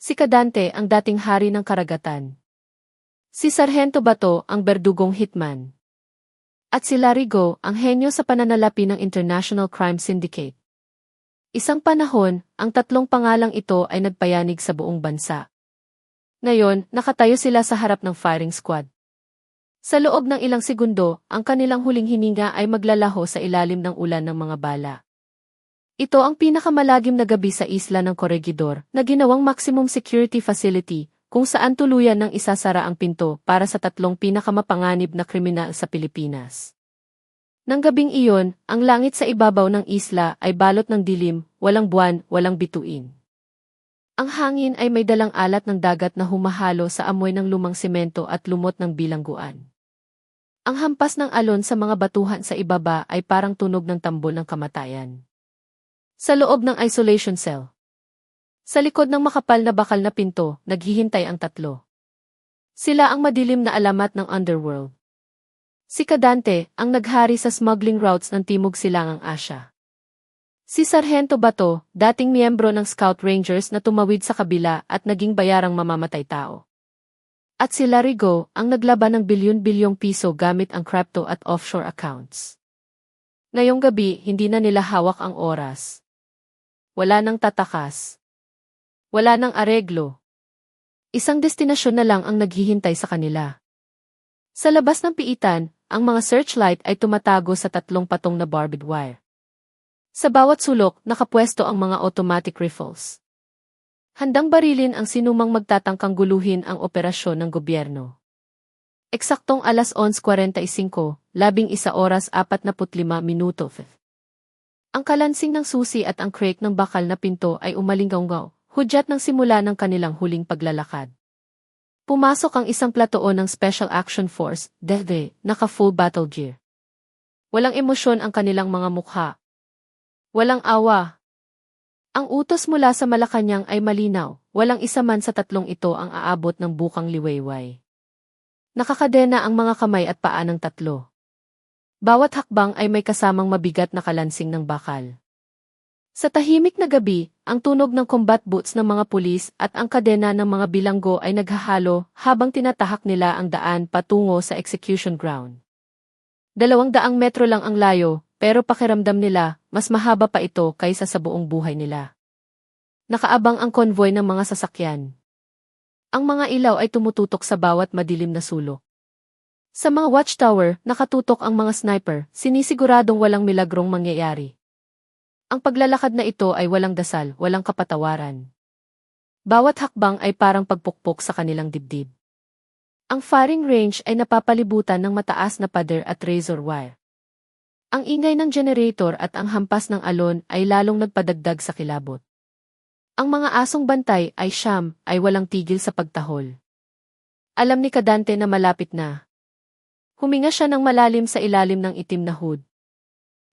Si Cadante ang dating hari ng karagatan. Si Sargento Bato ang berdugong hitman. At si Larigo ang henyo sa pananalapi ng International Crime Syndicate. Isang panahon, ang tatlong pangalang ito ay nagpayanig sa buong bansa. Ngayon, nakatayo sila sa harap ng firing squad. Sa loob ng ilang segundo, ang kanilang huling hininga ay maglalaho sa ilalim ng ulan ng mga bala. Ito ang pinakamalagim na gabi sa isla ng Corregidor na ginawang maximum security facility kung saan tuluyan ng isasara ang pinto para sa tatlong pinakamapanganib na kriminal sa Pilipinas. Nang gabing iyon, ang langit sa ibabaw ng isla ay balot ng dilim, walang buwan, walang bituin. Ang hangin ay may dalang alat ng dagat na humahalo sa amoy ng lumang semento at lumot ng bilangguan. Ang hampas ng alon sa mga batuhan sa ibaba ay parang tunog ng tambol ng kamatayan. Sa loob ng isolation cell. Sa likod ng makapal na bakal na pinto, naghihintay ang tatlo. Sila ang madilim na alamat ng underworld. Si Cadante, ang naghari sa smuggling routes ng Timog Silangang Asya. Si Sargento Bato, dating miyembro ng Scout Rangers na tumawid sa kabila at naging bayarang mamamatay tao. At si Larigo, ang naglaban ng bilyon-bilyong piso gamit ang crypto at offshore accounts. Ngayong gabi, hindi na nila hawak ang oras. Wala nang tatakas. Wala nang areglo. Isang destinasyon na lang ang naghihintay sa kanila. Sa labas ng piitan, ang mga searchlight ay tumatago sa tatlong patong na barbed wire. Sa bawat sulok, nakapwesto ang mga automatic rifles. Handang barilin ang sinumang magtatangkang guluhin ang operasyon ng gobyerno. Eksaktong alas 11:45, 11:45. Ang kalansing ng susi at ang crake ng bakal na pinto ay umalinggaw-ngaw, hudyat ng simula ng kanilang huling paglalakad. Pumasok ang isang platoon ng Special Action Force, DEFDE, naka-full battle gear. Walang emosyon ang kanilang mga mukha. Walang awa. Ang utos mula sa Malacanang ay malinaw, walang isa man sa tatlong ito ang aabot ng bukang liwayway. Nakakadena ang mga kamay at paa ng tatlo. Bawat hakbang ay may kasamang mabigat na kalansing ng bakal. Sa tahimik na gabi, ang tunog ng combat boots ng mga pulis at ang kadena ng mga bilanggo ay naghahalo habang tinatahak nila ang daan patungo sa execution ground. 200 metro lang ang layo, pero pakiramdam nila, mas mahaba pa ito kaysa sa buong buhay nila. Nakaabang ang konvoy ng mga sasakyan. Ang mga ilaw ay tumututok sa bawat madilim na sulok. Sa mga watchtower, nakatutok ang mga sniper, sinisiguradong walang milagrong mangyayari. Ang paglalakad na ito ay walang dasal, walang kapatawaran. Bawat hakbang ay parang pagpukpok sa kanilang dibdib. Ang firing range ay napapalibutan ng mataas na pader at razor wire. Ang ingay ng generator at ang hampas ng alon ay lalong nagpadagdag sa kilabot. Ang mga asong bantay ay walang tigil sa pagtahol. Alam ni Cadante na malapit na. Huminga siya ng malalim sa ilalim ng itim na hood.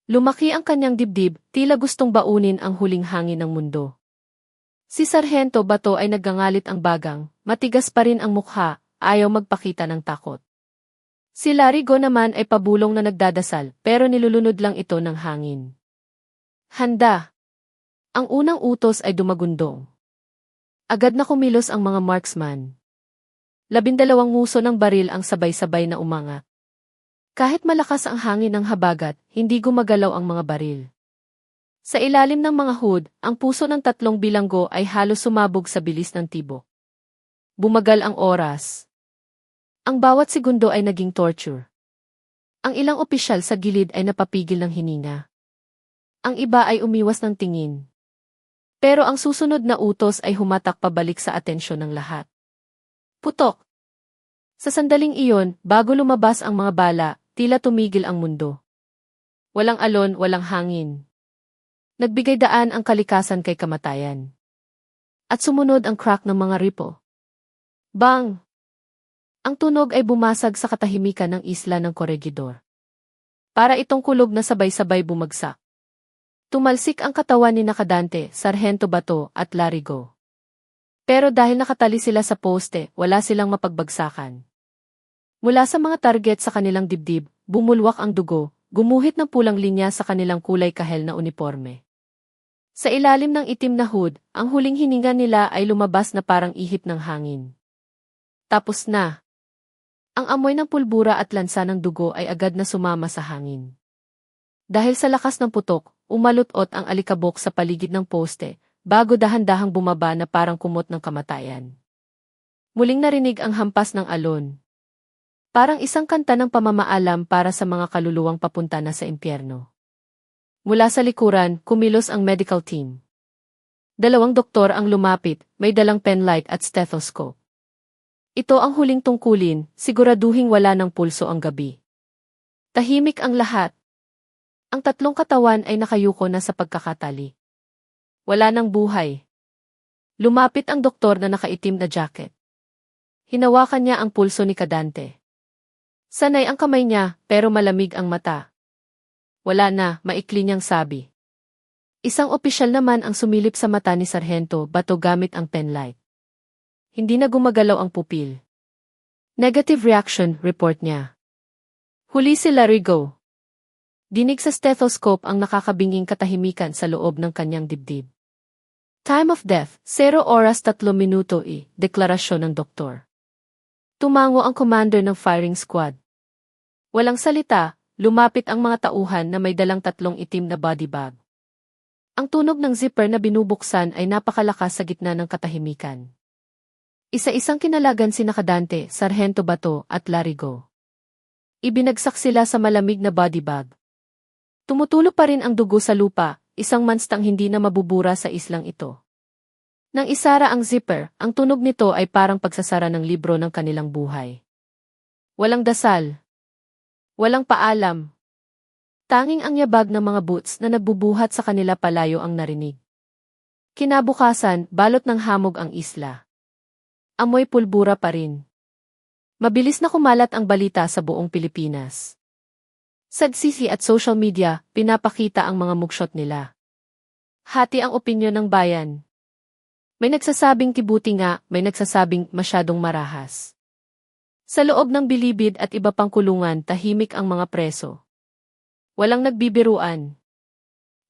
Lumaki ang kanyang dibdib, tila gustong baunin ang huling hangin ng mundo. Si Sargento Bato ay naggangalit ang bagang, matigas pa rin ang mukha, ayaw magpakita ng takot. Si Larigo naman ay pabulong na nagdadasal, pero nilulunod lang ito ng hangin. Handa! Ang unang utos ay dumagundong. Agad na kumilos ang mga marksman. 12 nguso ng baril ang sabay-sabay na umangat. Kahit malakas ang hangin ng habagat, hindi gumagalaw ang mga baril. Sa ilalim ng mga hood, ang puso ng tatlong bilanggo ay halos sumabog sa bilis ng tibok. Bumagal ang oras. Ang bawat segundo ay naging torture. Ang ilang opisyal sa gilid ay napapigil ng hininga. Ang iba ay umiwas ng tingin. Pero ang susunod na utos ay humatak pabalik sa atensyon ng lahat. Putok! Sa sandaling iyon, bago lumabas ang mga bala, tila tumigil ang mundo. Walang alon, walang hangin. Nagbigay daan ang kalikasan kay kamatayan. At sumunod ang crack ng mga rifle. Bang! Ang tunog ay bumasag sa katahimikan ng isla ng Corregidor. Para itong kulog na sabay-sabay bumagsak. Tumalsik ang katawan ni Cadante, Sargento Bato at Larigo. Pero dahil nakatali sila sa poste, wala silang mapagbagsakan. Mula sa mga target sa kanilang dibdib, bumulwak ang dugo, gumuhit ng pulang linya sa kanilang kulay kahel na uniforme. Sa ilalim ng itim na hood, ang huling hininga nila ay lumabas na parang ihip ng hangin. Tapos na. Ang amoy ng pulbura at lansa ng dugo ay agad na sumama sa hangin. Dahil sa lakas ng putok, umalot-ot ang alikabok sa paligid ng poste, bago dahan-dahang bumaba na parang kumot ng kamatayan. Muling narinig ang hampas ng alon. Parang isang kanta ng pamamaalam para sa mga kaluluwang papunta na sa impyerno. Mula sa likuran, kumilos ang medical team. 2 doktor ang lumapit, may dalang penlight at stethoscope. Ito ang huling tungkulin, siguraduhing wala ng pulso ang gabi. Tahimik ang lahat. Ang 3 katawan ay nakayuko na sa pagkakatali. Wala ng buhay. Lumapit ang doktor na nakaitim na jacket. Hinawakan niya ang pulso ni Kadante. Sanay ang kamay niya, pero malamig ang mata. Wala na, maikli niyang sabi. Isang opisyal naman ang sumilip sa mata ni Sargento Bato gamit ang penlight. Hindi na gumagalaw ang pupil. Negative reaction, report niya. Huli si Larigo. Dinig sa stethoscope ang nakakabinging katahimikan sa loob ng kanyang dibdib. Time of death, 0 oras 3 minuto deklarasyon ng doktor. Tumango ang commander ng firing squad. Walang salita, lumapit ang mga tauhan na may dalang 3 itim na body bag. Ang tunog ng zipper na binubuksan ay napakalakas sa gitna ng katahimikan. Isa-isang kinalagan si Kadante, Sargento Bato at Larigo. Ibinagsak sila sa malamig na body bag. Tumutulo pa rin ang dugo sa lupa, isang monstang hindi na mabubura sa islang ito. Nang isara ang zipper, ang tunog nito ay parang pagsasara ng libro ng kanilang buhay. Walang dasal. Walang paalam. Tanging ang yabag ng mga boots na nagbubuhat sa kanila palayo ang narinig. Kinabukasan, balot ng hamog ang isla. Amoy pulbura pa rin. Mabilis na kumalat ang balita sa buong Pilipinas. Sa GCC at social media, pinapakita ang mga mugshot nila. Hati ang opinyon ng bayan. May nagsasabing kibuti nga, may nagsasabing masyadong marahas. Sa loob ng bilibid at iba pang kulungan, tahimik ang mga preso. Walang nagbibiruan.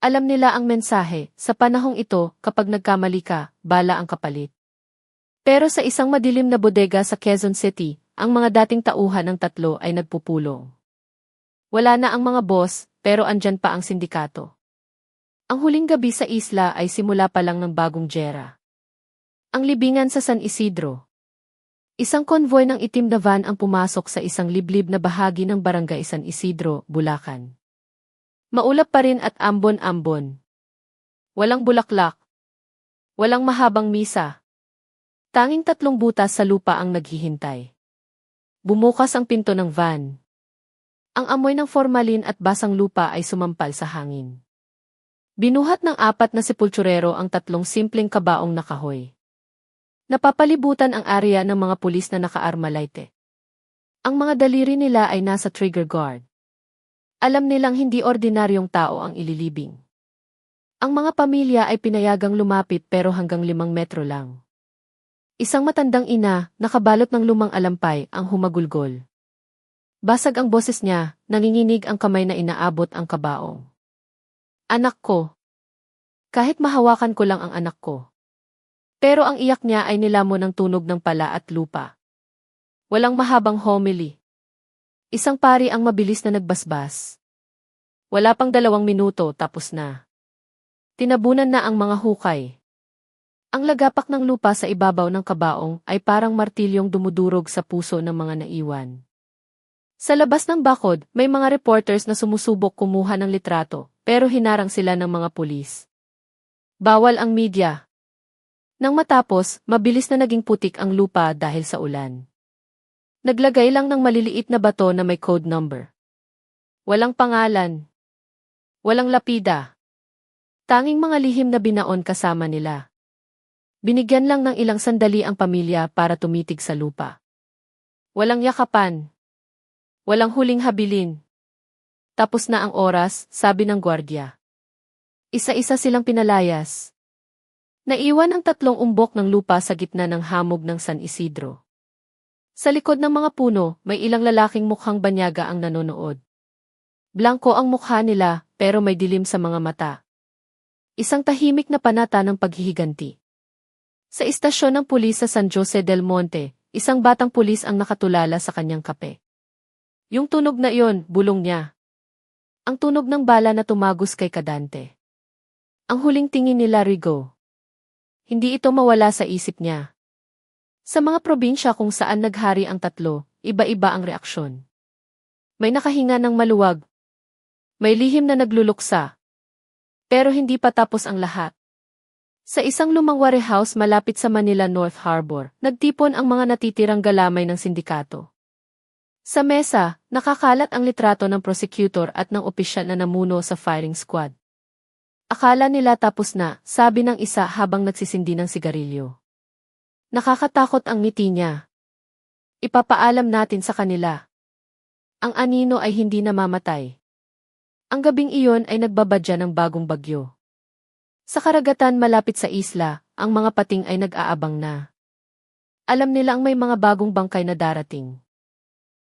Alam nila ang mensahe, sa panahong ito, kapag nagkamali ka, bala ang kapalit. Pero sa isang madilim na bodega sa Quezon City, ang mga dating tauhan ng 3 ay nagpupulong. Wala na ang mga boss, pero andyan pa ang sindikato. Ang huling gabi sa isla ay simula pa lang ng bagong giyera. Ang libingan sa San Isidro. Isang konvoy ng itim na van ang pumasok sa isang liblib na bahagi ng barangay San Isidro, Bulacan. Maulap pa rin at ambon-ambon. Walang bulaklak. Walang mahabang misa. Tanging 3 butas sa lupa ang naghihintay. Bumukas ang pinto ng van. Ang amoy ng formalin at basang lupa ay sumampal sa hangin. Binuhat ng 4 na sepulturero ang 3 simpleng kabaong na kahoy. Napapalibutan ang area ng mga pulis na naka-armalite. Ang mga daliri nila ay nasa trigger guard. Alam nilang hindi ordinaryong tao ang ililibing. Ang mga pamilya ay pinayagang lumapit pero hanggang 5 metro lang. Isang matandang ina, nakabalot ng lumang alampay, ang humagulgol. Basag ang boses niya, nanginginig ang kamay na inaabot ang kabaong. Anak ko. Kahit mahawakan ko lang ang anak ko. Pero ang iyak niya ay nilamon ng tunog ng pala at lupa. Walang mahabang homily. Isang pari ang mabilis na nagbasbas. Wala pang 2 minuto tapos na. Tinabunan na ang mga hukay. Ang lagapak ng lupa sa ibabaw ng kabaong ay parang martilyong dumudurog sa puso ng mga naiwan. Sa labas ng bakod, may mga reporters na sumusubok kumuha ng litrato, pero hinarang sila ng mga pulis. Bawal ang media. Nang matapos, mabilis na naging putik ang lupa dahil sa ulan. Naglagay lang ng maliliit na bato na may code number. Walang pangalan. Walang lapida. Tanging mga lihim na binaon kasama nila. Binigyan lang ng ilang sandali ang pamilya para tumitig sa lupa. Walang yakapan. Walang huling habilin. Tapos na ang oras, sabi ng gwardiya. Isa-isa silang pinalayas. Naiwan ang 3 umbok ng lupa sa gitna ng hamog ng San Isidro. Sa likod ng mga puno, may ilang lalaking mukhang banyaga ang nanonood. Blanko ang mukha nila, pero may dilim sa mga mata. Isang tahimik na panata ng paghihiganti. Sa istasyon ng pulis sa San Jose del Monte, isang batang pulis ang nakatulala sa kanyang kape. Yung tunog na iyon, bulong niya. Ang tunog ng bala na tumagos kay Kadante. Ang huling tingin ni Larigo. Hindi ito mawala sa isip niya. Sa mga probinsya kung saan naghari ang tatlo, iba-iba ang reaksyon. May nakahinga ng maluwag. May lihim na nagluluksa. Pero hindi pa tapos ang lahat. Sa isang lumang warehouse malapit sa Manila North Harbor, nagtipon ang mga natitirang galamay ng sindikato. Sa mesa, nakakalat ang litrato ng prosecutor at ng opisyal na namuno sa firing squad. Akala nila tapos na, sabi ng isa habang nagsisindi ng sigarilyo. Nakakatakot ang ngiti niya. Ipapaalam natin sa kanila. Ang anino ay hindi namamatay. Ang gabing iyon ay nagbabadya ng bagong bagyo. Sa karagatan malapit sa isla, ang mga pating ay nag-aabang na. Alam nila ang may mga bagong bangkay na darating.